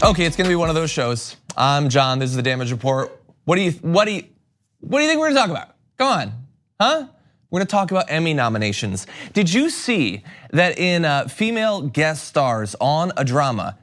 Okay, it's gonna be one of those shows. I'm John, this is the Damage Report. What do you think we're gonna talk about? Come on, huh? We're gonna talk about Emmy nominations. Did you see that in female guest stars on a drama,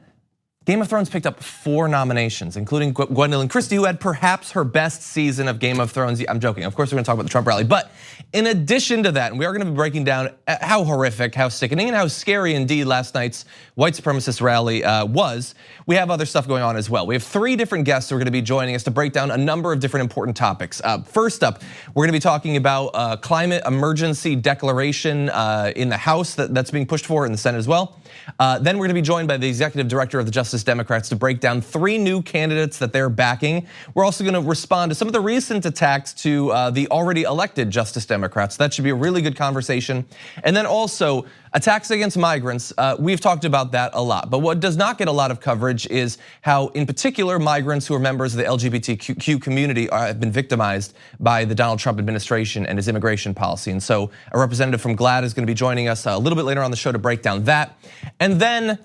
Game of Thrones picked up 4 nominations, including Gwendolyn Christie, who had perhaps her best season of Game of Thrones. I'm joking, of course we're gonna talk about the Trump rally. But in addition to that, and we are gonna be breaking down how horrific, how sickening, and how scary indeed last night's white supremacist rally was, we have other stuff going on as well. We have 3 different guests who are gonna be joining us to break down a number of different important topics. First up, we're gonna be talking about a climate emergency declaration in the House that's being pushed for in the Senate as well. Then we're gonna be joined by the executive director of the Justice Democrats to break down 3 new candidates that they're backing. We're also gonna respond to some of the recent attacks to the already elected Justice Democrats. That should be a really good conversation. And then also attacks against migrants. We've talked about that a lot, but what does not get a lot of coverage is how, in particular, migrants who are members of the LGBTQ community have been victimized by the Donald Trump administration and his immigration policy. And so a representative from GLAAD is gonna be joining us a little bit later on the show to break down that. And then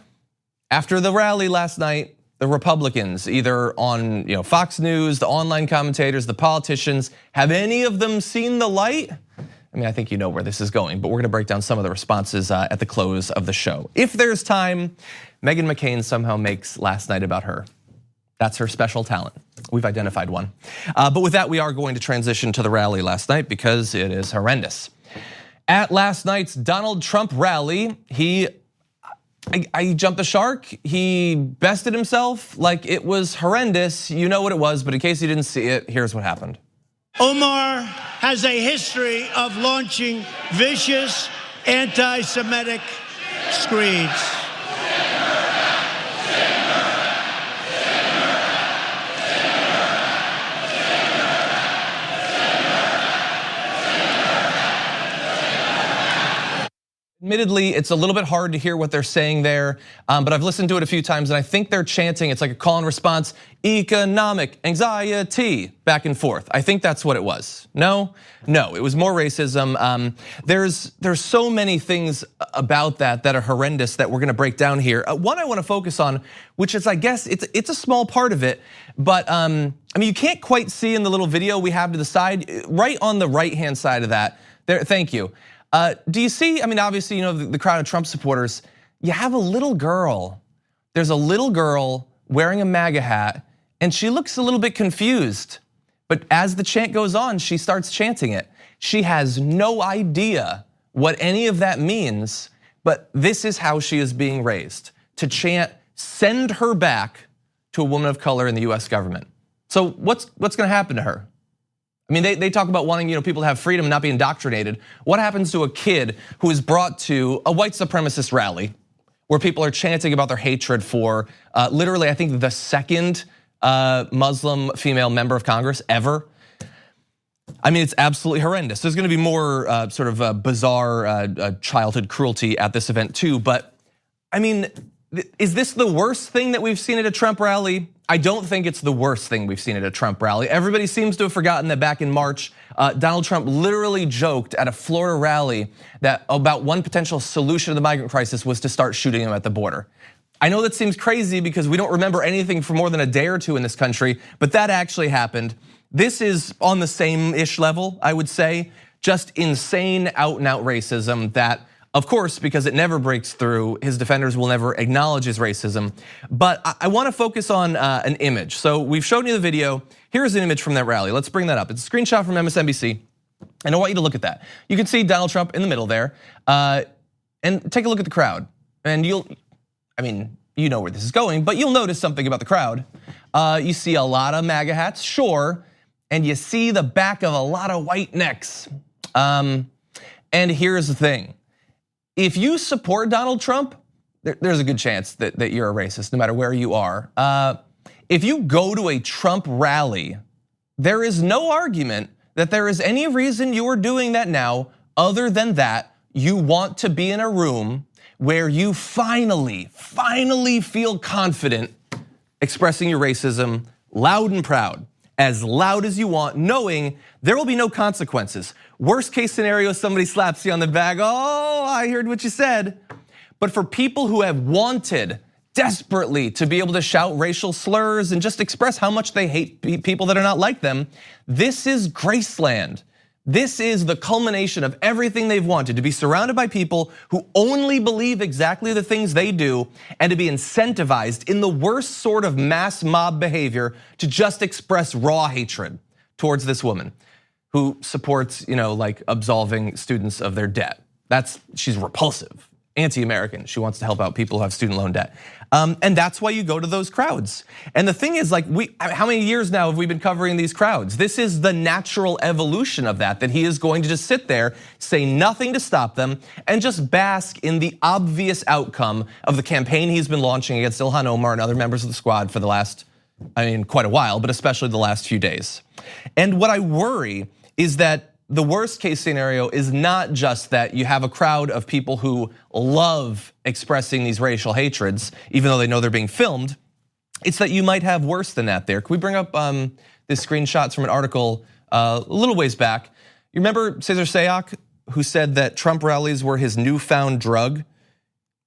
after the rally last night, the Republicans, either on Fox News, the online commentators, the politicians, have any of them seen the light? I mean, I think you know where this is going, but we're gonna break down some of the responses at the close of the show. If there's time, Meghan McCain somehow makes last night about her. That's her special talent. We've identified one. But with that, we are going to transition to the rally last night because it is horrendous. At last night's Donald Trump rally, I jumped the shark. He bested himself like it was horrendous. You know what it was, but in case you didn't see it, here's what happened. Omar has a history of launching vicious anti-Semitic screeds. Admittedly, it's a little bit hard to hear what they're saying there, but I've listened to it a few times and I think they're chanting, it's like a call and response, economic anxiety, back and forth. I think that's what it was. No, it was more racism. There's so many things about that are horrendous that we're gonna break down here. One I wanna focus on, which is, I guess, it's a small part of it, but I mean, you can't quite see in the little video we have to the side, right on the right-hand side of that, there, thank you. Do you see, I mean, obviously, the crowd of Trump supporters, you have a little girl. There's a little girl wearing a MAGA hat and she looks a little bit confused. But as the chant goes on, she starts chanting it. She has no idea what any of that means, but this is how she is being raised, to chant, send her back to a woman of color in the US government. So what's gonna happen to her? I mean, they talk about wanting people to have freedom and not be indoctrinated. What happens to a kid who is brought to a white supremacist rally where people are chanting about their hatred for literally, I think, the second Muslim female member of Congress ever? I mean, it's absolutely horrendous. There's gonna be more sort of bizarre childhood cruelty at this event too, but I mean, is this the worst thing that we've seen at a Trump rally? I don't think it's the worst thing we've seen at a Trump rally. Everybody seems to have forgotten that back in March, Donald Trump literally joked at a Florida rally that about one potential solution to the migrant crisis was to start shooting them at the border. I know that seems crazy because we don't remember anything for more than a day or two in this country, but that actually happened. This is on the same-ish level, I would say, just insane out and out racism that, of course, because it never breaks through, his defenders will never acknowledge his racism. But I wanna focus on an image. So we've shown you the video. Here's an image from that rally. Let's bring that up. It's a screenshot from MSNBC. And I want you to look at that. You can see Donald Trump in the middle there. And take a look at the crowd. And I mean, you know where this is going, but you'll notice something about the crowd. You see a lot of MAGA hats, sure. And you see the back of a lot of white necks. And here's the thing. If you support Donald Trump, there's a good chance that you're a racist, no matter where you are. If you go to a Trump rally, there is no argument that there is any reason you are doing that now, other than that you want to be in a room where you finally feel confident expressing your racism loud and proud, as loud as you want, knowing there will be no consequences. Worst case scenario, somebody slaps you on the back. Oh, I heard what you said. But for people who have wanted desperately to be able to shout racial slurs and just express how much they hate people that are not like them. This is Graceland. This is the culmination of everything they've wanted, to be surrounded by people who only believe exactly the things they do, and to be incentivized in the worst sort of mass mob behavior to just express raw hatred towards this woman who supports, like absolving students of their debt. She's repulsive, anti-American. She wants to help out people who have student loan debt. And that's why you go to those crowds. And the thing is, how many years now have we been covering these crowds? This is the natural evolution of that he is going to just sit there, say nothing to stop them, and just bask in the obvious outcome of the campaign he's been launching against Ilhan Omar and other members of the squad for the last, quite a while, but especially the last few days. And what I worry is that the worst case scenario is not just that you have a crowd of people who love expressing these racial hatreds, even though they know they're being filmed. It's that you might have worse than that there. Can we bring up this screenshots from an article a little ways back? You remember Cesar Sayoc, who said that Trump rallies were his newfound drug?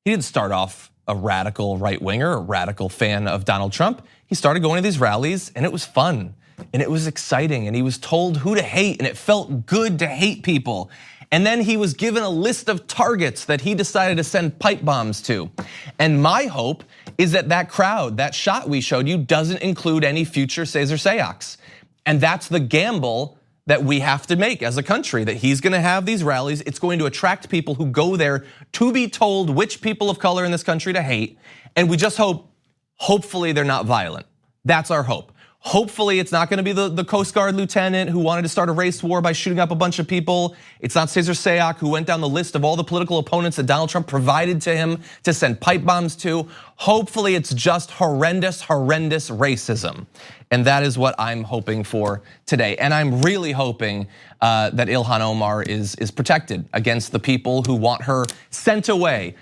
He didn't start off a radical right-winger, a radical fan of Donald Trump. He started going to these rallies and it was fun. And it was exciting, and he was told who to hate, and it felt good to hate people. And then he was given a list of targets that he decided to send pipe bombs to. And my hope is that crowd, that shot we showed you, doesn't include any future Cesar Sayocs. And that's the gamble that we have to make as a country, that he's gonna have these rallies. It's going to attract people who go there to be told which people of color in this country to hate. And we just hopefully they're not violent. That's our hope. Hopefully it's not gonna be the Coast Guard lieutenant who wanted to start a race war by shooting up a bunch of people. It's not Cesar Sayoc who went down the list of all the political opponents that Donald Trump provided to him to send pipe bombs to. Hopefully it's just horrendous racism. And that is what I'm hoping for today. And I'm really hoping that Ilhan Omar is protected against the people who want her sent away.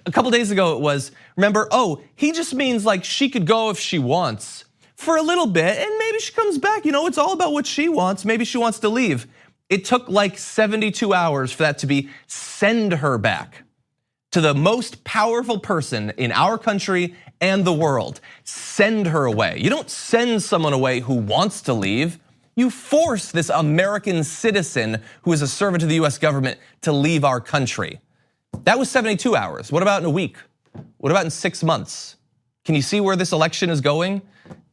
A couple days ago it was, remember, he just means like she could go if she wants for a little bit, and maybe she comes back. It's all about what she wants. Maybe she wants to leave. It took like 72 hours for that to be send her back to the most powerful person in our country and the world. Send her away. You don't send someone away who wants to leave. You force this American citizen who is a servant to the US government to leave our country. That was 72 hours. What about in a week? What about in 6 months? Can you see where this election is going?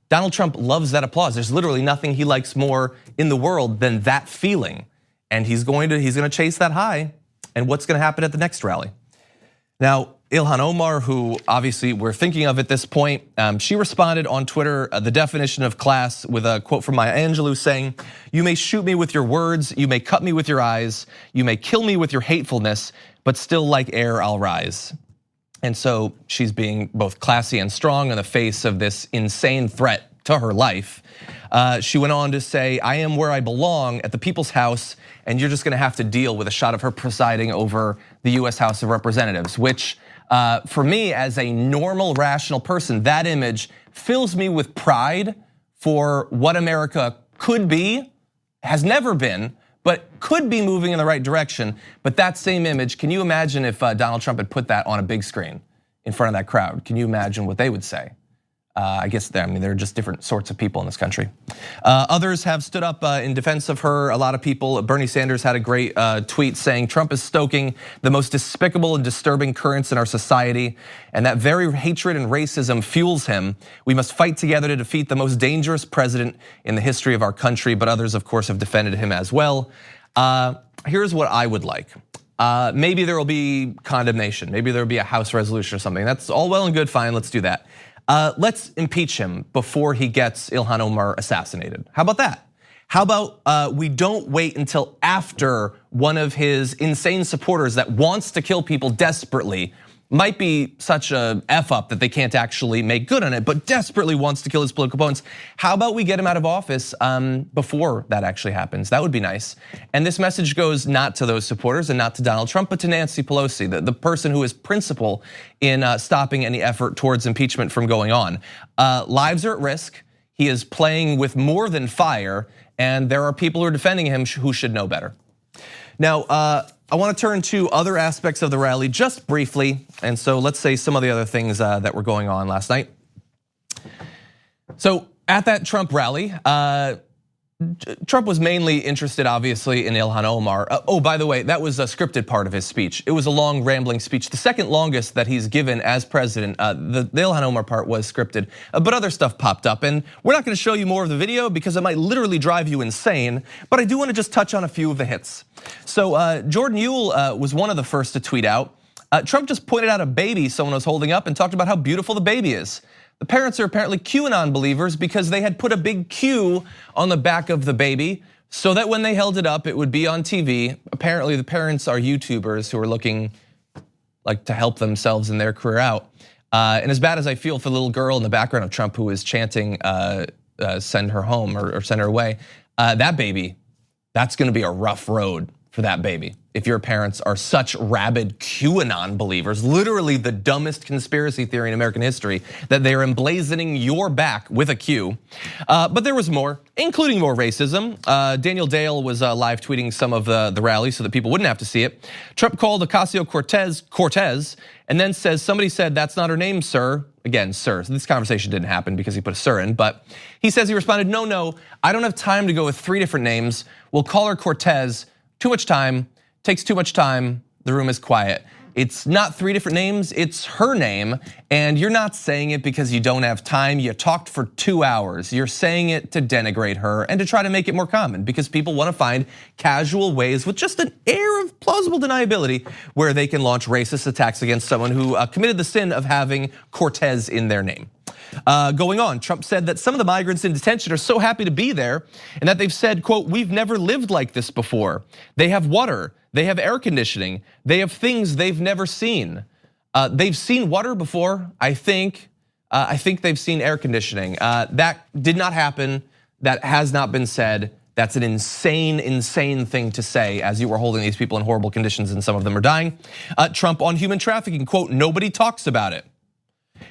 Donald Trump loves that applause. There's literally nothing he likes more in the world than that feeling. And he's gonna chase that high. And what's gonna happen at the next rally? Now, Ilhan Omar, who obviously we're thinking of at this point, she responded on Twitter, the definition of class, with a quote from Maya Angelou saying, "You may shoot me with your words, you may cut me with your eyes, you may kill me with your hatefulness, but still like air I'll rise." And so she's being both classy and strong in the face of this insane threat to her life. She went on to say, "I am where I belong, at the people's house, and you're just gonna have to deal with a shot of her presiding over the US House of Representatives," which for me as a normal, rational person, that image fills me with pride for what America could be, has never been, but could be moving in the right direction. But that same image, can you imagine if Donald Trump had put that on a big screen in front of that crowd? Can you imagine what they would say? I guess there are just different sorts of people in this country. Others have stood up in defense of her. A lot of people, Bernie Sanders had a great tweet saying, "Trump is stoking the most despicable and disturbing currents in our society, and that very hatred and racism fuels him. We must fight together to defeat the most dangerous president in the history of our country." But others, of course, have defended him as well. Here's what I would like. Maybe there will be condemnation. Maybe there will be a House resolution or something. That's all well and good, fine, let's do that. Let's impeach him before he gets Ilhan Omar assassinated. How about that? How about we don't wait until after one of his insane supporters that wants to kill people desperately, might be such a F up that they can't actually make good on it, but desperately wants to kill his political opponents. How about we get him out of office before that actually happens? That would be nice. And this message goes not to those supporters and not to Donald Trump, but to Nancy Pelosi, the person who is principal in stopping any effort towards impeachment from going on. Lives are at risk. He is playing with more than fire, and there are people who are defending him who should know better. Now, I want to turn to other aspects of the rally just briefly. And so let's say some of the other things that were going on last night. So at that Trump rally, Trump was mainly interested, obviously, in Ilhan Omar. Oh, by the way, that was a scripted part of his speech. It was a long, rambling speech, the second longest that he's given as president. The Ilhan Omar part was scripted, but other stuff popped up. And we're not gonna show you more of the video because it might literally drive you insane, but I do wanna just touch on a few of the hits. So Jordan Ewell was one of the first to tweet out. Trump just pointed out a baby someone was holding up and talked about how beautiful the baby is. The parents are apparently QAnon believers because they had put a big Q on the back of the baby so that when they held it up, it would be on TV. Apparently the parents are YouTubers who are looking like to help themselves in their career out. And as bad as I feel for the little girl in the background of Trump who is chanting, send her home or send her away, that baby, that's gonna be a rough road for that baby. If your parents are such rabid QAnon believers, literally the dumbest conspiracy theory in American history, that they're emblazoning your back with a Q. But there was more, including more racism. Daniel Dale was live tweeting some of the rally so that people wouldn't have to see it. Trump called Ocasio-Cortez and then says, somebody said, that's not her name, sir. Again, sir, so this conversation didn't happen because he put a sir in, but he says he responded, no, I don't have time to go with 3 different names. We'll call her Cortez. Too much time, takes too much time, the room is quiet. It's not 3 different names, it's her name, and you're not saying it because you don't have time. You talked for 2 hours. You're saying it to denigrate her and to try to make it more common because people want to find casual ways with just an air of plausible deniability where they can launch racist attacks against someone who committed the sin of having Cortez in their name. Going on, Trump said that some of the migrants in detention are so happy to be there and that they've said, quote, we've never lived like this before. They have water, they have air conditioning, they have things they've never seen. They've seen water before, I think they've seen air conditioning. That did not happen, that has not been said. That's an insane thing to say as you were holding these people in horrible conditions and some of them are dying. Trump on human trafficking, quote, nobody talks about it.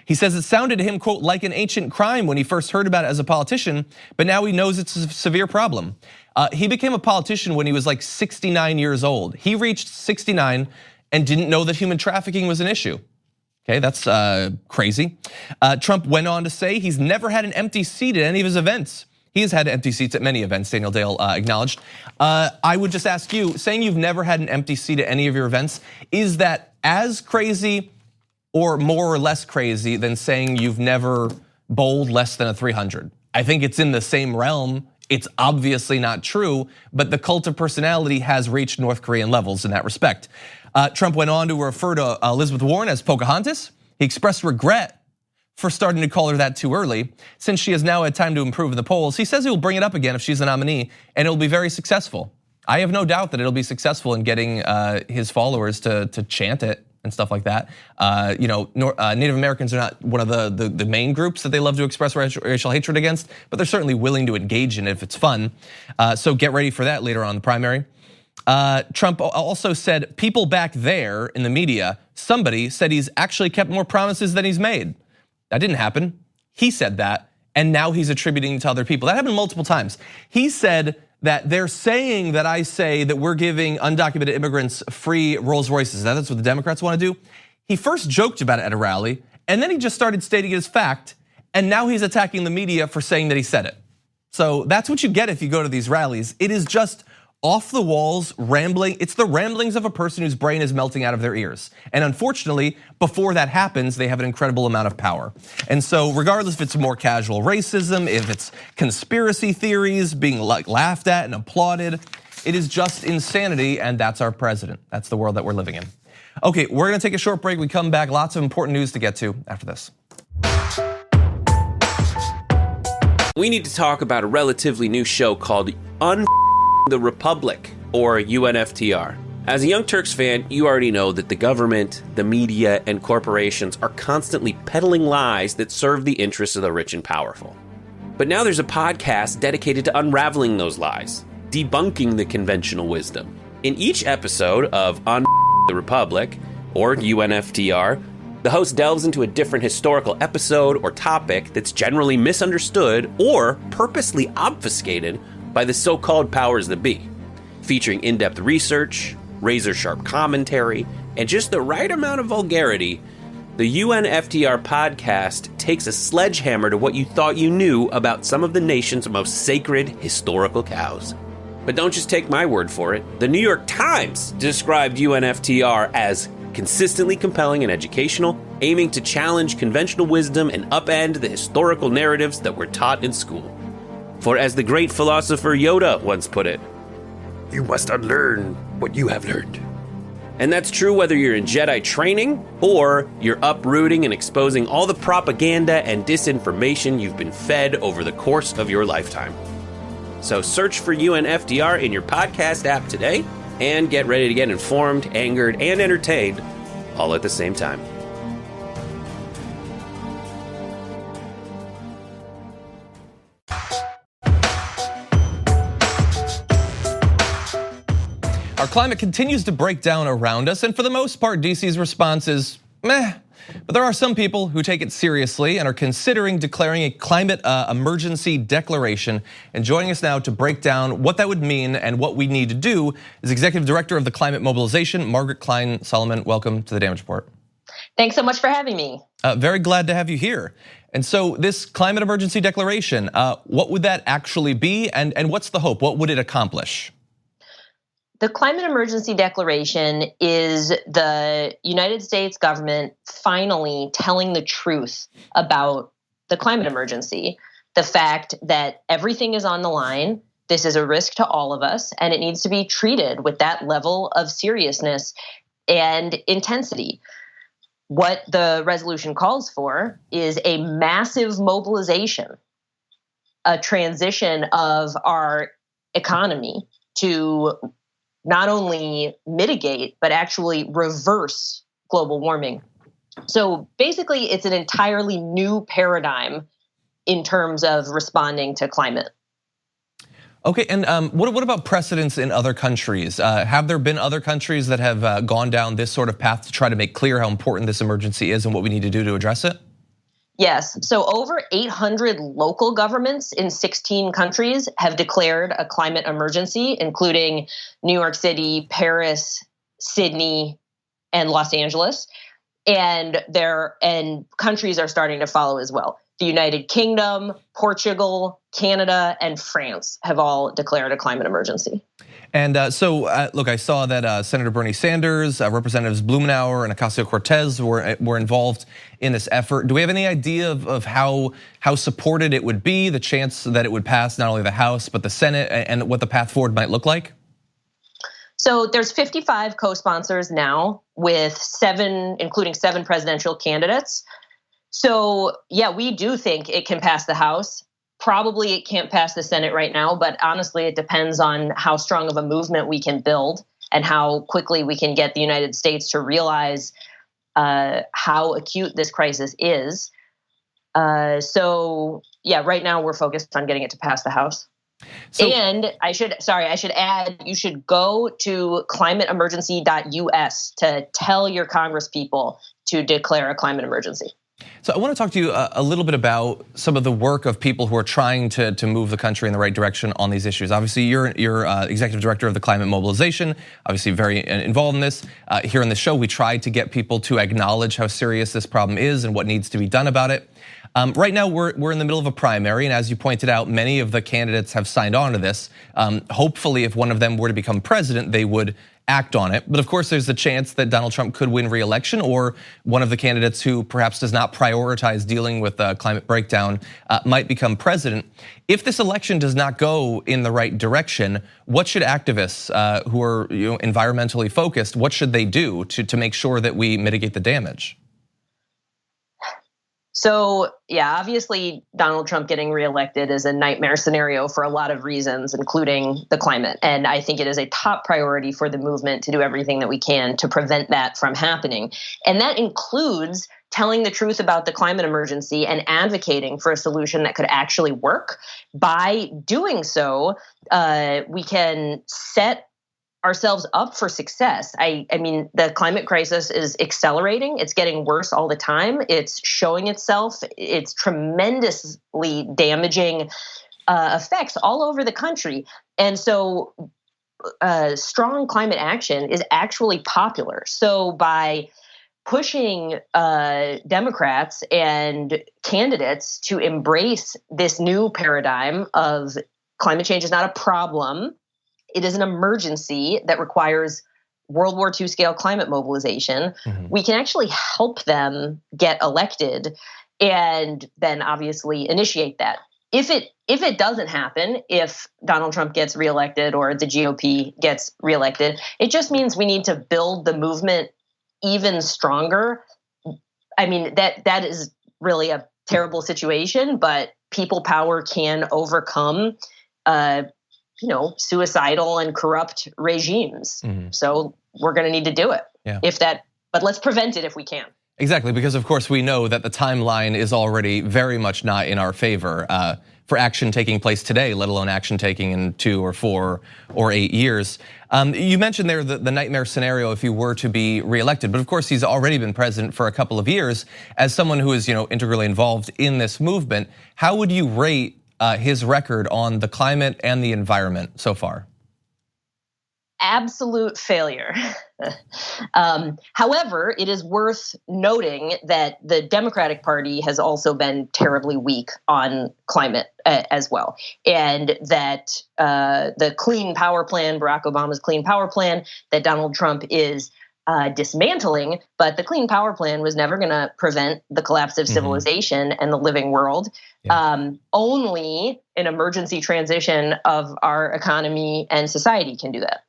He says it sounded to him, quote, like an ancient crime when he first heard about it as a politician, but now he knows it's a severe problem. He became a politician when he was like 69 years old. He reached 69 and didn't know that human trafficking was an issue. Okay, that's crazy. Trump went on to say he's never had an empty seat at any of his events. He has had empty seats at many events, Daniel Dale acknowledged. I would just ask you, saying you've never had an empty seat at any of your events, is that as crazy or more or less crazy than saying you've never bowled less than a 300? I think it's in the same realm. It's obviously not true, but the cult of personality has reached North Korean levels in that respect. Trump went on to refer to Elizabeth Warren as Pocahontas. He expressed regret for starting to call her that too early, since she has now had time to improve in the polls. He says he will bring it up again if she's the nominee, and it will be very successfthe I have no doubt that it'll be successful in getting his followers to chant it and stuff like that. Native Americans are not one of the main groups that they love to express racial hatred against, but they're certainly willing to engage in it if it's fun. So get ready for that later on in the primary. Trump also said people back there in the media, somebody said he's actually kept more promises than he's made. That didn't happen. He said that, and now he's attributing to other people. That happened multiple times. He said that they're saying that I say that we're giving undocumented immigrants free Rolls Royces. That's what the Democrats want to do. He first joked about it at a rally, and then he just started stating it as fact, and now he's attacking the media for saying that he said it. So that's what you get if you go to these rallies. It is just off the walls, rambling. It's the ramblings of a person whose brain is melting out of their ears. And unfortunately, before that happens, they have an incredible amount of power. And so regardless if it's more casual racism, if it's conspiracy theories being laughed at and applauded, it is just insanity, and that's our president. That's the world that we're living in. Okay, we're gonna take a short break. We come back, lots of important news to get to after this. We need to talk about a relatively new show called The Republic, or UNFTR. As a Young Turks fan, you already know that the government, the media, and corporations are constantly peddling lies that serve the interests of the rich and powerful. But now there's a podcast dedicated to unraveling those lies, debunking the conventional wisdom. In each episode of The Republic, or UNFTR, the host delves into a different historical episode or topic that's generally misunderstood or purposely obfuscated by the so-called powers that be, featuring in-depth research, razor-sharp commentary, and just the right amount of vulgarity, the UNFTR podcast takes a sledgehammer to what you thought you knew about some of the nation's most sacred historical cows. But don't just take my word for it. The New York Times described UNFTR as consistently compelling and educational, aiming to challenge conventional wisdom and upend the historical narratives that were taught in school. For as the great philosopher Yoda once put it, "You must unlearn what you have learned." And that's true whether you're in Jedi training or you're uprooting and exposing all the propaganda and disinformation you've been fed over the course of your lifetime. So search for UNFTR in your podcast app today and get ready to get informed, angered, and entertained all at the same time. Our climate continues to break down around us, and for the most part, DC's response is meh. But there are some people who take it seriously and are considering declaring a climate emergency declaration. And joining us now to break down what that would mean and what we need to do is Executive Director of the Climate Mobilization, Margaret Klein Salamon. Welcome to the Damage Report. Thanks so much for having me. Very glad to have you here. And so this climate emergency declaration, what would that actually be, and what's the hope? What would it accomplish? The climate emergency declaration is the United States government finally telling the truth about the climate emergency, the fact that everything is on the line. This is a risk to all of us, and it needs to be treated with that level of seriousness and intensity. What the resolution calls for is a massive mobilization, a transition of our economy to not only mitigate, but actually reverse global warming. So basically, it's an entirely new paradigm in terms of responding to climate. Okay, and what about precedents in other countries? Have there been other countries that have gone down this sort of path to try to make clear how important this emergency is and what we need to do to address it? Yes, so over 800 local governments in 16 countries have declared a climate emergency, including New York City, Paris, Sydney, and Los Angeles. And countries are starting to follow as well. The United Kingdom, Portugal, Canada, and France have all declared a climate emergency. And so, look, I saw that Senator Bernie Sanders, Representatives Blumenauer and Ocasio-Cortez were involved in this effort. Do we have any idea of how supported it would be, the chance that it would pass not only the House but the Senate, and what the path forward might look like? So there's 55 co-sponsors now, with including seven presidential candidates. So yeah, we do think it can pass the House. Probably it can't pass the Senate right now, but honestly, it depends on how strong of a movement we can build and how quickly we can get the United States to realize how acute this crisis is. So yeah, right now we're focused on getting it to pass the House. And I should add, you should go to climateemergency.us to tell your congresspeople to declare a climate emergency. So I want to talk to you a little bit about some of the work of people who are trying to move the country in the right direction on these issues. Obviously, you're executive director of the Climate Mobilization, obviously very involved in this. Here on the show, we try to get people to acknowledge how serious this problem is and what needs to be done about it. Right now, we're in the middle of a primary, and as you pointed out, many of the candidates have signed on to this. Hopefully, if one of them were to become president, they would act on it. But of course, there's the chance that Donald Trump could win re-election, or one of the candidates who perhaps does not prioritize dealing with climate breakdown might become president. If this election does not go in the right direction, what should activists who are environmentally focused, what should they do to make sure that we mitigate the damage? So yeah, obviously Donald Trump getting reelected is a nightmare scenario for a lot of reasons, including the climate. And I think it is a top priority for the movement to do everything that we can to prevent that from happening. And that includes telling the truth about the climate emergency and advocating for a solution that could actually work. By doing so, we can set ourselves up for success. I mean, the climate crisis is accelerating. It's getting worse all the time. It's showing itself. It's tremendously damaging effects all over the country. And so strong climate action is actually popular. So by pushing Democrats and candidates to embrace this new paradigm of climate change is not a problem, it is an emergency that requires World War II scale climate mobilization, we can actually help them get elected and then obviously initiate that. If it doesn't happen, if Donald Trump gets reelected or the GOP gets reelected, it just means we need to build the movement even stronger. I mean, that is really a terrible situation, but people power can overcome, suicidal and corrupt regimes. So we're going to need to do it. But let's prevent it if we can. Exactly, because of course we know that the timeline is already very much not in our favor for action taking place today, let alone action taking in 2 or 4 or 8 years. You mentioned there the nightmare scenario if he were to be reelected, but of course he's already been president for a couple of years. As someone who is integrally involved in this movement, how would you rate his record on the climate and the environment so far? Absolute failure. However, it is worth noting that the Democratic Party has also been terribly weak on climate as well. And that the Clean Power Plan, Barack Obama's Clean Power Plan, that Donald Trump is dismantling, but the Clean Power Plan was never going to prevent the collapse of civilization and the living world. Only an emergency transition of our economy and society can do that.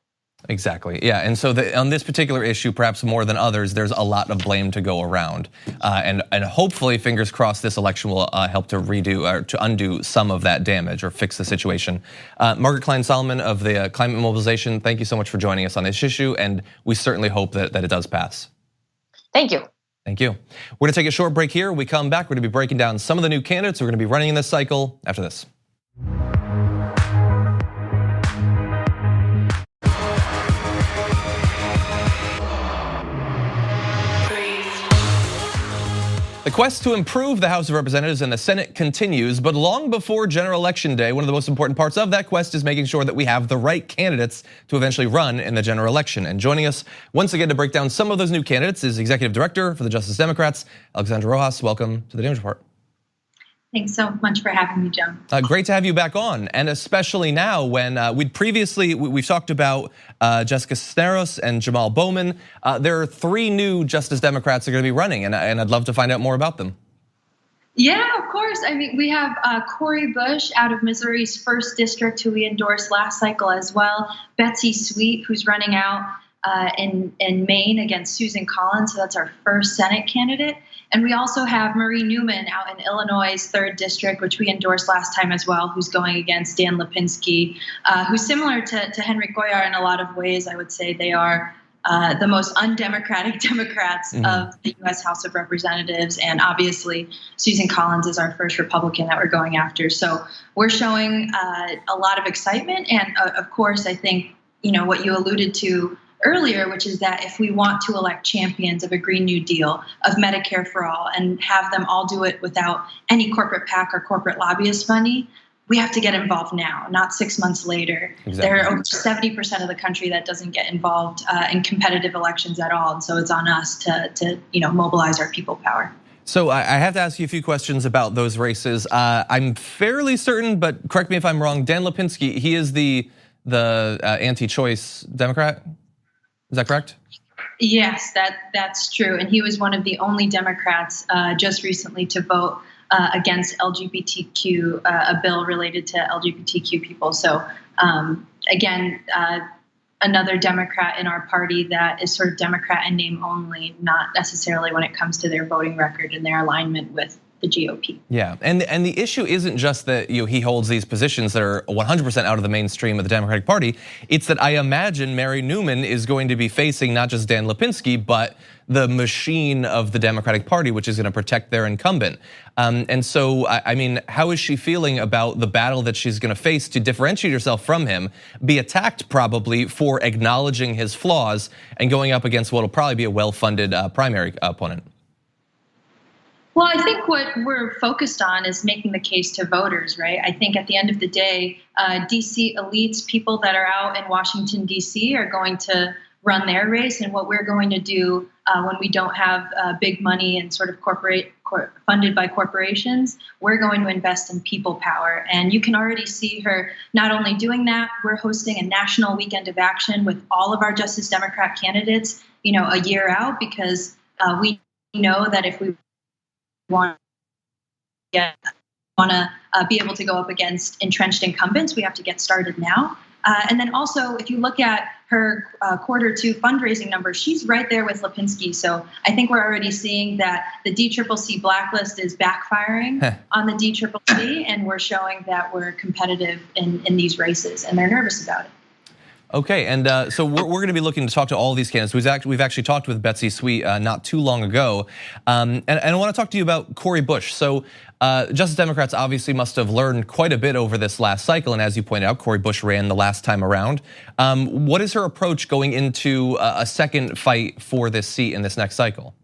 Exactly, yeah, and so on this particular issue, perhaps more than others, there's a lot of blame to go around, and hopefully, fingers crossed, this election will help to redo or to undo some of that damage or fix the situation. Margaret Klein Salamon of the Climate Mobilization, thank you so much for joining us on this issue, and we certainly hope that it does pass. Thank you. Thank you. We're gonna take a short break here. When we come back, we're gonna be breaking down some of the new candidates who are gonna be running in this cycle after this. The quest to improve the House of Representatives and the Senate continues, but long before General Election Day, one of the most important parts of that quest is making sure that we have the right candidates to eventually run in the general election. And joining us once again to break down some of those new candidates is Executive Director for the Justice Democrats, Alexandra Rojas. Welcome to the Dems Report. Thanks so much for having me, John. Great to have you back on, and especially now when we've talked about Jessica Cisneros and Jamal Bowman. There are 3 new Justice Democrats that are going to be running, and I'd love to find out more about them. Yeah, of course. I mean, we have Cori Bush out of Missouri's 1st District, who we endorsed last cycle as well. Betsy Sweet, who's running out in Maine against Susan Collins, so that's our 1st Senate candidate. And we also have Marie Newman out in Illinois' 3rd District, which we endorsed last time as well, who's going against Dan Lipinski, who's similar to Henry Cuellar in a lot of ways. I would say they are the most undemocratic Democrats of the U.S. House of Representatives. And obviously, Susan Collins is our 1st Republican that we're going after. So we're showing a lot of excitement. And of course, I think, what you alluded to earlier, which is that if we want to elect champions of a Green New Deal, of Medicare for all, and have them all do it without any corporate PAC or corporate lobbyist money, we have to get involved now, not 6 months later. Exactly. There are over 70% of the country that doesn't get involved in competitive elections at all, and so it's on us to mobilize our people power. So I have to ask you a few questions about those races. I'm fairly certain, but correct me if I'm wrong, Dan Lipinski, he is the anti-choice Democrat? Is that correct? Yes, that's true. And he was one of the only Democrats just recently to vote against LGBTQ, a bill related to LGBTQ people. So again, another Democrat in our party that is sort of Democrat in name only, not necessarily when it comes to their voting record and their alignment with the GOP. Yeah, and the issue isn't just that he holds these positions that are 100% out of the mainstream of the Democratic Party. It's that I imagine Mary Newman is going to be facing not just Dan Lipinski, but the machine of the Democratic Party, which is going to protect their incumbent. And so, I mean, how is she feeling about the battle that she's going to face to differentiate herself from him, be attacked probably for acknowledging his flaws and going up against what will probably be a well-funded primary opponent? Well, I think what we're focused on is making the case to voters, right? I think at the end of the day, DC elites, people that are out in Washington, DC, are going to run their race. And what we're going to do when we don't have big money and sort of funded by corporations, we're going to invest in people power. And you can already see her not only doing that, we're hosting a national weekend of action with all of our Justice Democrat candidates, a year out, because we know that if we want to be able to go up against entrenched incumbents, we have to get started now. And then also, if you look at her Q2 fundraising numbers, she's right there with Lipinski. So I think we're already seeing that the DCCC blacklist is backfiring on the DCCC, and we're showing that we're competitive in these races, and they're nervous about it. Okay, and so we're going to be looking to talk to all of these candidates. We've actually talked with Betsy Sweet not too long ago, and I want to talk to you about Cori Bush. So Justice Democrats obviously must have learned quite a bit over this last cycle, and as you pointed out, Cori Bush ran the last time around. What is her approach going into a second fight for this seat in this next cycle?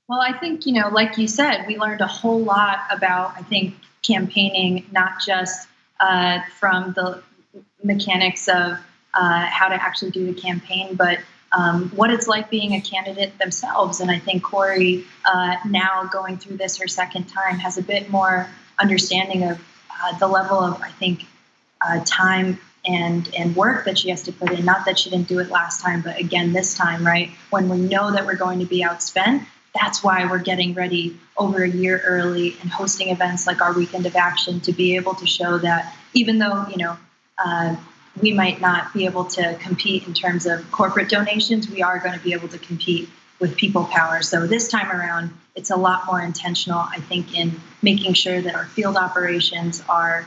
Well, I think, like you said, we learned a whole lot about, I think, campaigning, not just from the mechanics of how to actually do the campaign, but what it's like being a candidate themselves. And I think Cori, now going through this her second time, has a bit more understanding of the level of, I think, time and work that she has to put in. Not that she didn't do it last time, but again this time, right? When we know that we're going to be outspent, that's why we're getting ready over a year early and hosting events like our Weekend of Action to be able to show that even though, we might not be able to compete in terms of corporate donations, we are going to be able to compete with people power. So this time around, it's a lot more intentional, I think, in making sure that our field operations are,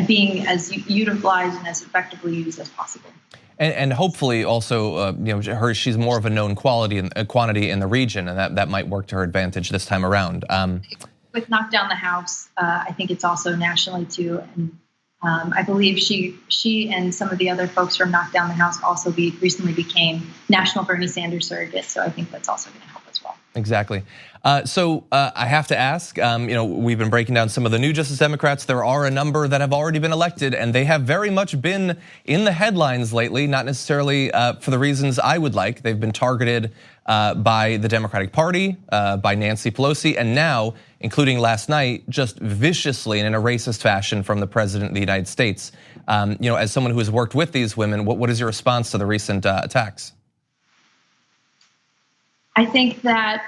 being as utilized and as effectively used as possible. And hopefully also, she's more of a known quantity in the region, and that might work to her advantage this time around. With Knock Down the House, I think it's also nationally too. And I believe she and some of the other folks from Knock Down the House also recently became national Bernie Sanders surrogates. So I think that's also going to help as well. Exactly. So I have to ask, we've been breaking down some of the new Justice Democrats. There are a number that have already been elected, and they have very much been in the headlines lately, not necessarily for the reasons I would like. They've been targeted by the Democratic Party, by Nancy Pelosi, and now, including last night, just viciously and in a racist fashion from the President of the United States. As someone who has worked with these women, what is your response to the recent attacks? I think that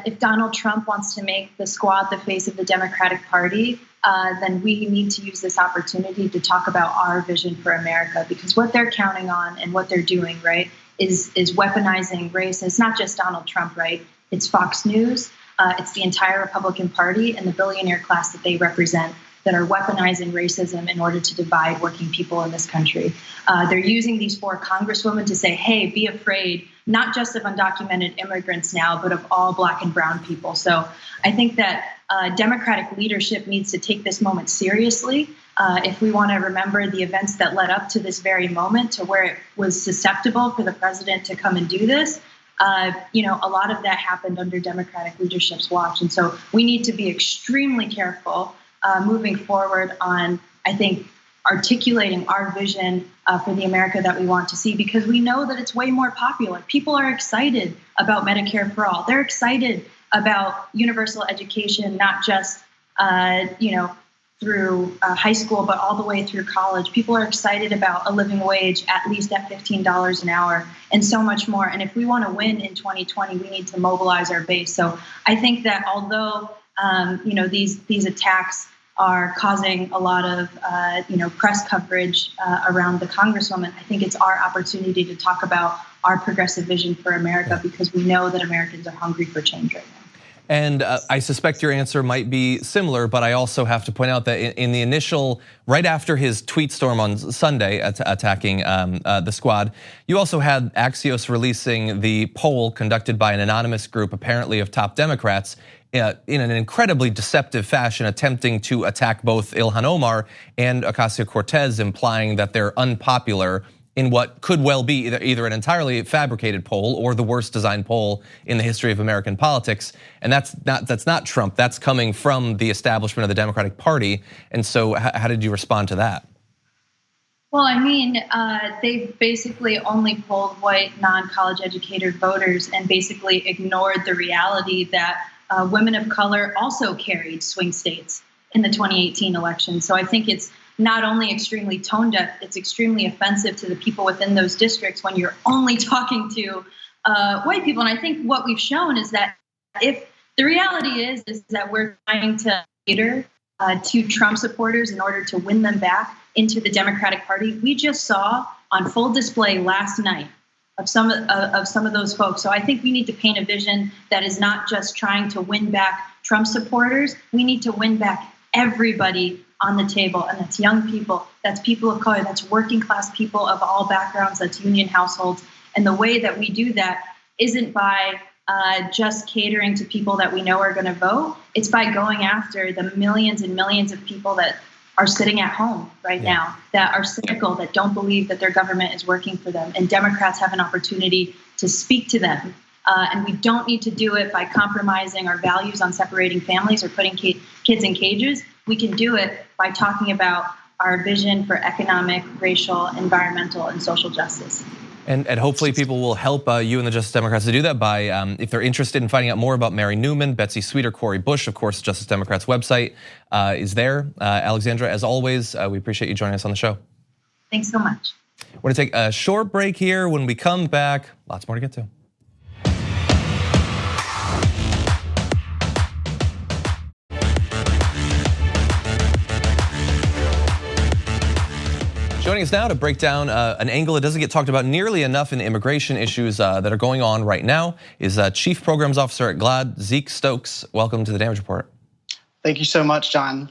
if Donald Trump wants to make the squad the face of the Democratic Party, then we need to use this opportunity to talk about our vision for America, because what they're counting on and what they're doing, right, is weaponizing race. And it's not just Donald Trump, right? It's Fox News, it's the entire Republican Party and the billionaire class that they represent that are weaponizing racism in order to divide working people in this country. They're using these 4 congresswomen to say, hey, be afraid, not just of undocumented immigrants now, but of all Black and brown people. So I think that Democratic leadership needs to take this moment seriously. If we want to remember the events that led up to this very moment, to where it was susceptible for the president to come and do this, a lot of that happened under Democratic leadership's watch. And so we need to be extremely careful moving forward on, I think, articulating our vision for the America that we want to see, because we know that it's way more popular. People are excited about Medicare for all. They're excited about universal education, not just, through high school, but all the way through college. People are excited about a living wage, at least at $15 an hour, and so much more. And if we want to win in 2020, we need to mobilize our base. So I think that although these attacks are causing a lot of press coverage around the Congresswoman, I think it's our opportunity to talk about our progressive vision for America, because we know that Americans are hungry for change right now. And I suspect your answer might be similar, but I also have to point out that in the initial, right after his tweet storm on Sunday attacking the squad, you also had Axios releasing the poll conducted by an anonymous group, apparently of top Democrats, in an incredibly deceptive fashion, attempting to attack both Ilhan Omar and Ocasio-Cortez, implying that they're unpopular in what could well be either an entirely fabricated poll or the worst designed poll in the history of American politics. And that's not Trump, that's coming from the establishment of the Democratic Party. And so how did you respond to that? Well, I mean, they've basically only polled white, non-college educated voters and basically ignored the reality that women of color also carried swing states in the 2018 election. So I think it's not only extremely tone deaf, it's extremely offensive to the people within those districts when you're only talking to white people. And I think what we've shown is that if the reality is that we're trying to cater to Trump supporters in order to win them back into the Democratic Party, we just saw on full display last night of some of those folks. So I think we need to paint a vision that is not just trying to win back Trump supporters. We need to win back everybody on the table, and that's young people, that's people of color, that's working class people of all backgrounds, that's union households. And the way that we do that isn't by just catering to people that we know are going to vote. It's by going after the millions and millions of people that are sitting at home right now, that are cynical, that don't believe that their government is working for them. And Democrats have an opportunity to speak to them. And we don't need to do it by compromising our values on separating families or putting kids in cages. We can do it by talking about our vision for economic, racial, environmental, and social justice. And hopefully people will help you and the Justice Democrats to do that by, if they're interested in finding out more about Mary Newman, Betsy Sweet, or Cori Bush, of course, Justice Democrats website is there. Alexandra, as always, we appreciate you joining us on the show. Thanks so much. We're gonna take a short break here. When we come back, lots more to get to. Joining us now to break down an angle that doesn't get talked about nearly enough in the immigration issues that are going on right now is Chief Programs Officer at GLAAD, Zeke Stokes. Welcome to the Damage Report. Thank you so much, John.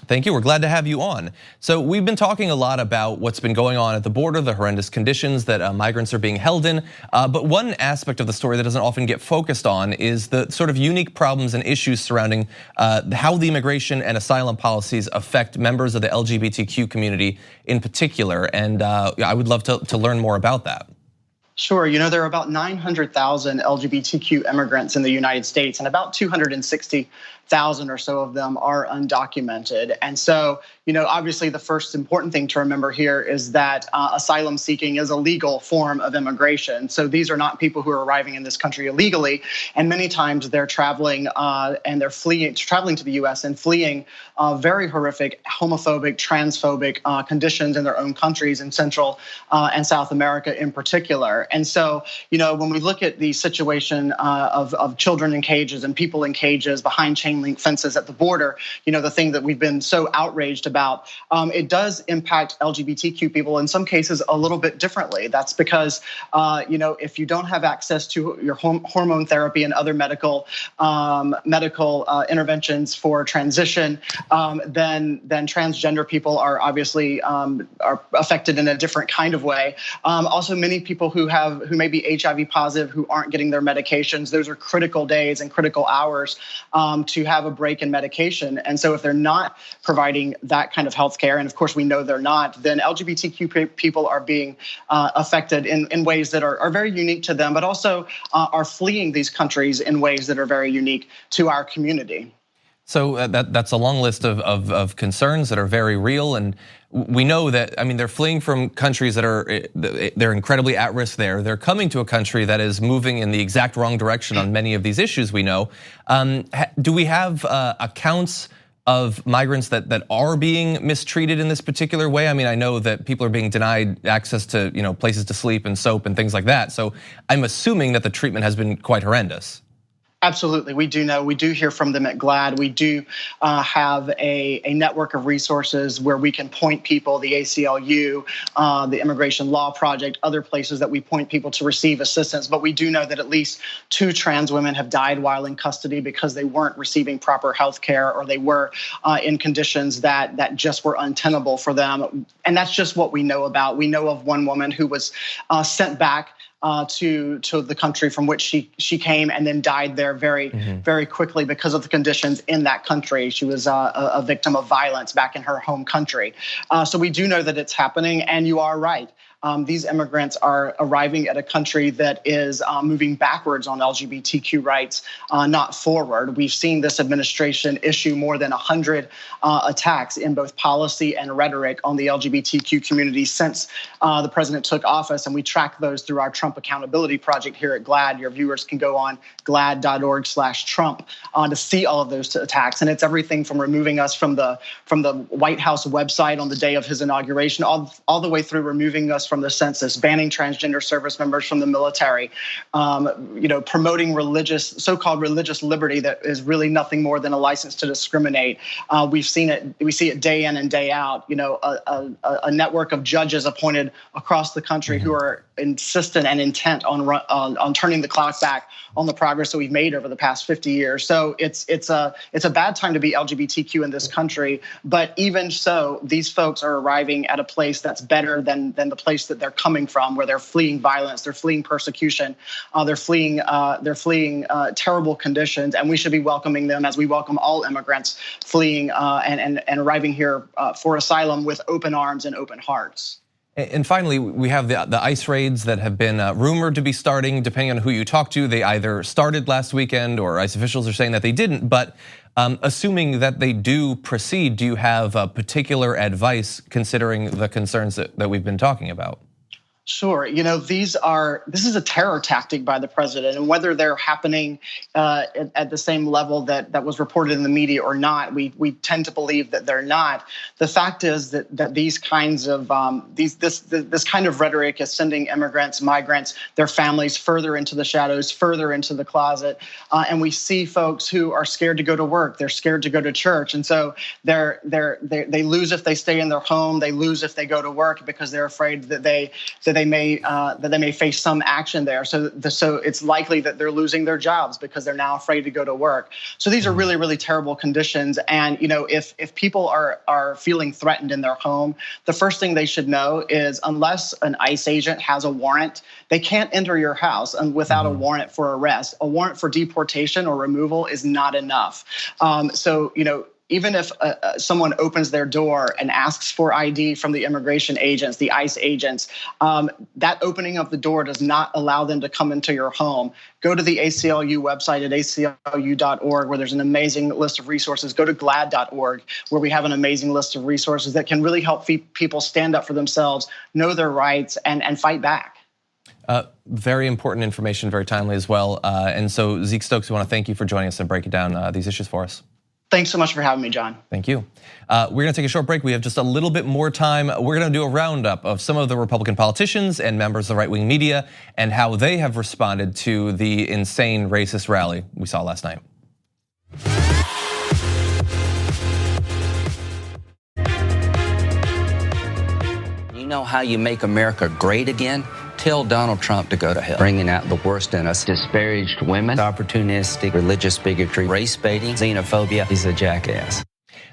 Thank you, we're glad to have you on. So we've been talking a lot about what's been going on at the border, the horrendous conditions that migrants are being held in. But one aspect of the story that doesn't often get focused on is the sort of unique problems and issues surrounding how the immigration and asylum policies affect members of the LGBTQ community in particular. And I would love to learn more about that. Sure, you know, there are about 900,000 LGBTQ immigrants in the United States, and about 260,000 or so of them are undocumented. And so, you know, obviously the first important thing to remember here is that asylum seeking is a legal form of immigration. So these are not people who are arriving in this country illegally, and many times they're traveling and they're traveling to the US and fleeing very horrific homophobic, transphobic conditions in their own countries in Central and South America in particular. And so, you know, when we look at the situation of children in cages and people in cages behind chain link fences at the border, you know, the thing that we've been so outraged about, it does impact LGBTQ people in some cases a little bit differently. That's because, you know, if you don't have access to your hormone therapy and other medical interventions for transition, then transgender people are obviously are affected in a different kind of way. Also, many people who may be HIV positive who aren't getting their medications, those are critical days and critical hours to have a break in medication. And so if they're not providing that kind of health care, and of course we know they're not, then LGBTQ people are being affected in ways that are very unique to them, but also are fleeing these countries in ways that are very unique to our community. So that's a long list of concerns that are very real, and we know that, I mean, they're fleeing from countries that they're incredibly at risk there. They're coming to a country that is moving in the exact wrong direction on many of these issues we know. Do we have accounts of migrants that are being mistreated in this particular way? I mean, I know that people are being denied access to, you know, places to sleep and soap and things like that. So I'm assuming that the treatment has been quite horrendous. Absolutely, we do know. We do hear from them at GLAAD. We do have a network of resources where we can point people, the ACLU, the Immigration Law Project, other places that we point people to receive assistance. But we do know that at least 2 trans women have died while in custody because they weren't receiving proper health care, or they were in conditions that just were untenable for them. And that's just what we know about. We know of one woman who was sent back to the country from which she came, and then died there very quickly because of the conditions in that country. She was a victim of violence back in her home country. So we do know that it's happening, and you are right. These immigrants are arriving at a country that is moving backwards on LGBTQ rights, not forward. We've seen this administration issue more than 100 attacks in both policy and rhetoric on the LGBTQ community since the president took office, and we track those through our Trump Accountability Project here at GLAAD. Your viewers can go on GLAAD.org/Trump to see all of those attacks, and it's everything from removing us from the White House website on the day of his inauguration, all the way through removing us from the census, banning transgender service members from the military, promoting so-called religious liberty that is really nothing more than a license to discriminate. We see it day in and day out. A network of judges appointed across the country who are insistent and intent on turning the clock back on the progress that we've made over the past 50 years. So it's a bad time to be LGBTQ in this country. But even so, these folks are arriving at a place that's better than the place that they're coming from, where they're fleeing violence, they're fleeing persecution, they're fleeing terrible conditions, and we should be welcoming them as we welcome all immigrants fleeing and arriving here for asylum with open arms and open hearts. And finally, we have the ICE raids that have been rumored to be starting. Depending on who you talk to, they either started last weekend or ICE officials are saying that they didn't. But assuming that they do proceed, do you have particular advice considering the concerns that we've been talking about? Sure. This is a terror tactic by the president, and whether they're happening at the same level that was reported in the media or not, we tend to believe that they're not. The fact is that these kinds of this kind of rhetoric is sending immigrants, migrants, their families further into the shadows, further into the closet, and we see folks who are scared to go to work, they're scared to go to church, and so they lose if they stay in their home, they lose if they go to work because they're afraid that they may face some action there. So it's likely that they're losing their jobs because they're now afraid to go to work. So these are really, really terrible conditions. And if people are feeling threatened in their home, the first thing they should know is unless an ICE agent has a warrant, they can't enter your house without a warrant for arrest. A warrant for deportation or removal is not enough. Even if someone opens their door and asks for ID from the immigration agents, the ICE agents, that opening of the door does not allow them to come into your home. Go to the ACLU website at aclu.org, where there's an amazing list of resources. Go to GLAAD.org, where we have an amazing list of resources that can really help people stand up for themselves, know their rights, and fight back. Very important information, very timely as well. And so, Zeke Stokes, we want to thank you for joining us and breaking down these issues for us. Thanks so much for having me, John. Thank you. We're gonna take a short break. We have just a little bit more time. We're gonna do a roundup of some of the Republican politicians and members of the right-wing media and how they have responded to the insane racist rally we saw last night. You know how you make America great again? Tell Donald Trump to go to hell. Bringing out the worst in us. Disparaged women, opportunistic, religious bigotry, race baiting, xenophobia. He's a jackass.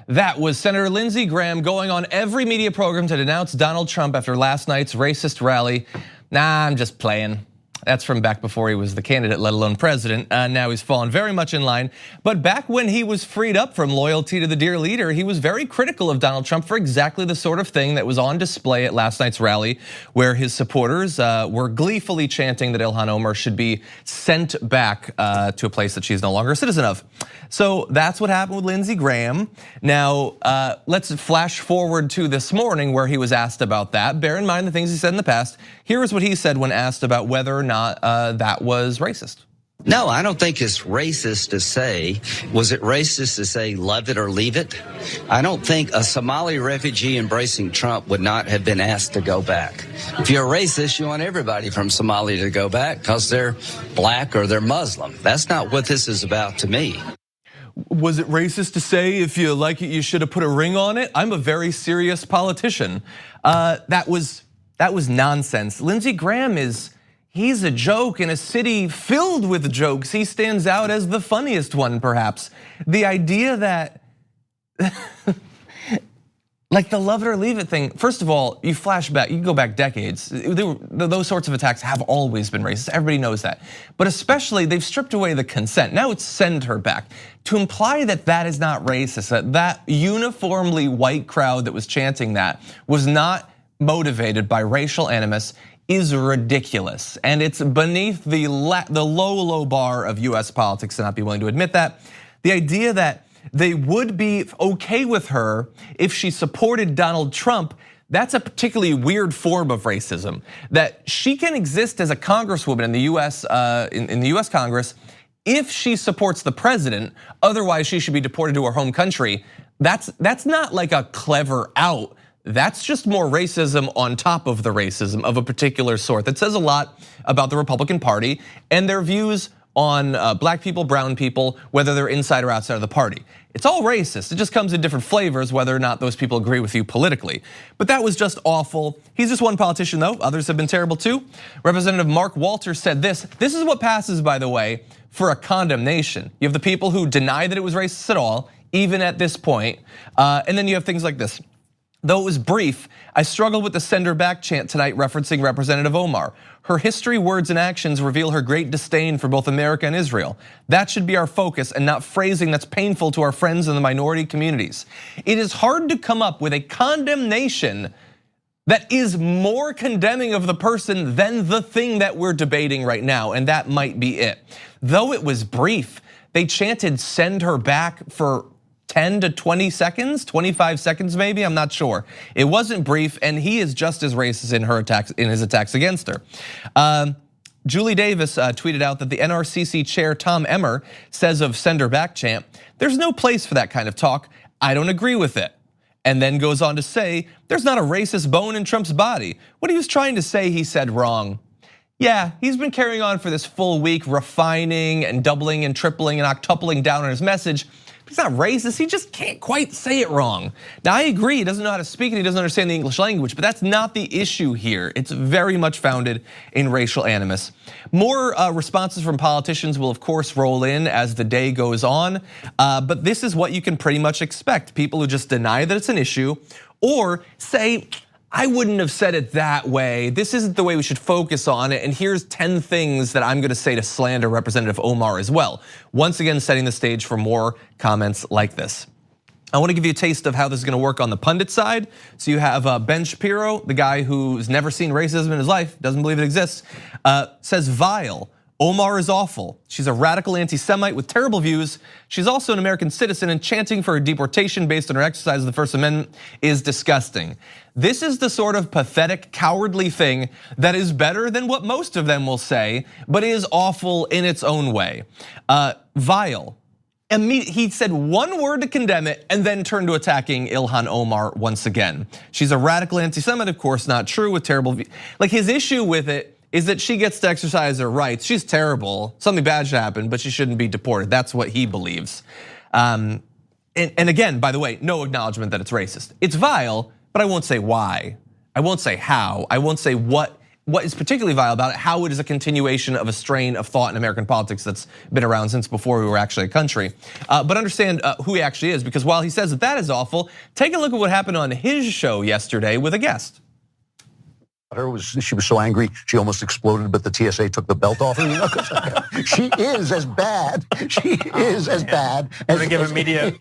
That was Senator Lindsey Graham going on every media program to denounce Donald Trump after last night's racist rally. Nah, I'm just playing. That's from back before he was the candidate, let alone president. Now he's fallen very much in line. But back when he was freed up from loyalty to the dear leader, he was very critical of Donald Trump for exactly the sort of thing that was on display at last night's rally, where his supporters were gleefully chanting that Ilhan Omar should be sent back to a place that she's no longer a citizen of. So that's what happened with Lindsey Graham. Now, let's flash forward to this morning where he was asked about that. Bear in mind the things he said in the past. Here is what he said when asked about whether or not that was racist. No, I don't think it's racist to say, was it racist to say love it or leave it? I don't think a Somali refugee embracing Trump would not have been asked to go back. If you're a racist, you want everybody from Somalia to go back because they're black or they're Muslim. That's not what this is about to me. Was it racist to say if you like it, you should have put a ring on it? I'm a very serious politician. That was nonsense. Lindsey Graham he's a joke in a city filled with jokes. He stands out as the funniest one, perhaps. The idea that, like the love it or leave it thing, first of all, you flash back, you go back decades. Those sorts of attacks have always been racist, everybody knows that. But especially, they've stripped away the consent. Now it's send her back. To imply that that is not racist, that uniformly white crowd that was chanting that was not motivated by racial animus is ridiculous. And it's beneath the low bar of US politics to not be willing to admit that. The idea that they would be okay with her if she supported Donald Trump, that's a particularly weird form of racism. That she can exist as a congresswoman in the US, in the US Congress, if she supports the president, otherwise she should be deported to her home country. That's not like a clever out. That's just more racism on top of the racism of a particular sort. That says a lot about the Republican Party and their views on black people, brown people, whether they're inside or outside of the party. It's all racist. It just comes in different flavors, whether or not those people agree with you politically. But that was just awful. He's just one politician though, others have been terrible too. Representative Mark Walters said this. This is what passes, by the way, for a condemnation. You have the people who deny that it was racist at all, even at this point. And then you have things like this. Though it was brief, I struggled with the send her back chant tonight referencing Representative Omar. Her history, words, and actions reveal her great disdain for both America and Israel. That should be our focus and not phrasing that's painful to our friends in the minority communities. It is hard to come up with a condemnation that is more condemning of the person than the thing that we're debating right now, and that might be it. Though it was brief, they chanted send her back for 10 to 20 seconds, 25 seconds maybe, I'm not sure. It wasn't brief, and he is just as racist in his attacks against her. Julie Davis tweeted out that the NRCC chair Tom Emmer says of send her back chant, there's no place for that kind of talk. I don't agree with it. And then goes on to say, there's not a racist bone in Trump's body. What he was trying to say, he said wrong. Yeah, he's been carrying on for this full week, refining and doubling and tripling and octupling down on his message. He's not racist, he just can't quite say it wrong. Now I agree, he doesn't know how to speak and he doesn't understand the English language, but that's not the issue here. It's very much founded in racial animus. More responses from politicians will of course roll in as the day goes on, but this is what you can pretty much expect. People who just deny that it's an issue or say, I wouldn't have said it that way. This isn't the way we should focus on it. And here's 10 things that I'm gonna say to slander Representative Omar as well. Once again, setting the stage for more comments like this. I wanna give you a taste of how this is gonna work on the pundit side. So you have Ben Shapiro, the guy who's never seen racism in his life, doesn't believe it exists, says vile. Omar is awful. She's a radical anti-Semite with terrible views. She's also an American citizen, and chanting for her deportation based on her exercise of the First Amendment is disgusting. This is the sort of pathetic, cowardly thing that is better than what most of them will say, but is awful in its own way. Vile. He said one word to condemn it and then turned to attacking Ilhan Omar once again. She's a radical anti-Semite, of course, not true, with terrible views. Like his issue with it is that she gets to exercise her rights. She's terrible, something bad should happen, but she shouldn't be deported. That's what he believes. And again, by the way, no acknowledgement that it's racist. It's vile, but I won't say why. I won't say how. I won't say what is particularly vile about it, how it is a continuation of a strain of thought in American politics that's been around since before we were actually a country. But understand who he actually is, because while he says that that is awful, take a look at what happened on his show yesterday with a guest. She was so angry, she almost exploded, but the TSA took the belt off her. She is as bad. She is as bad. We're gonna give a media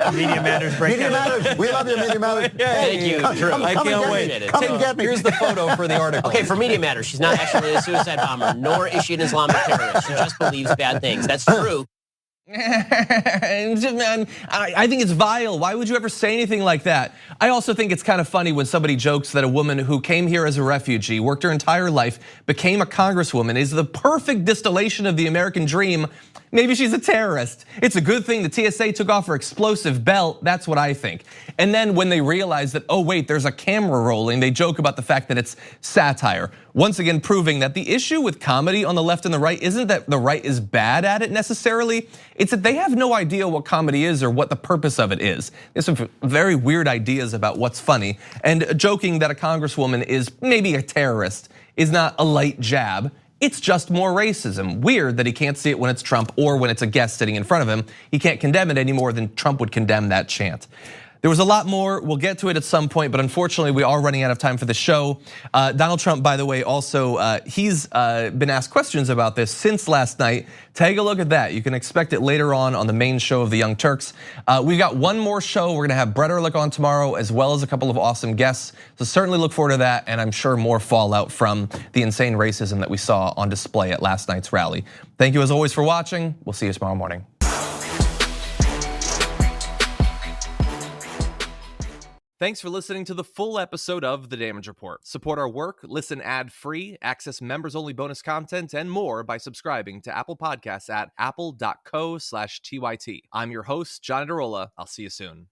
matters break. Media matters. We love you, Media Matters. Thank you, Drew. I can't wait. Come and get me. Here's the photo for the article. Okay, for Media Matters, she's not actually a suicide bomber, nor is she an Islamic terrorist. She just believes bad things. That's true. I think it's vile. Why would you ever say anything like that? I also think it's kind of funny when somebody jokes that a woman who came here as a refugee, worked her entire life, became a congresswoman, is the perfect distillation of the American dream. Maybe she's a terrorist. It's a good thing the TSA took off her explosive belt. That's what I think. And then when they realize that, oh wait, there's a camera rolling, they joke about the fact that it's satire. Once again, proving that the issue with comedy on the left and the right isn't that the right is bad at it necessarily. It's that they have no idea what comedy is or what the purpose of it is. There's some very weird ideas about what's funny, and joking that a congresswoman is maybe a terrorist is not a light jab. It's just more racism. Weird that he can't see it when it's Trump or when it's a guest sitting in front of him. He can't condemn it any more than Trump would condemn that chant. There was a lot more. We'll get to it at some point, but unfortunately, we are running out of time for the show. Donald Trump, by the way, also, he's been asked questions about this since last night. Take a look at that. You can expect it later on the main show of the Young Turks. We've got one more show. We're gonna have Brett Ehrlich on tomorrow, as well as a couple of awesome guests. So certainly look forward to that, and I'm sure more fallout from the insane racism that we saw on display at last night's rally. Thank you as always for watching. We'll see you tomorrow morning. Thanks for listening to the full episode of The Damage Report. Support our work, listen ad-free, access members-only bonus content, and more by subscribing to Apple Podcasts at apple.co/TYT. I'm your host, John Adarola. I'll see you soon.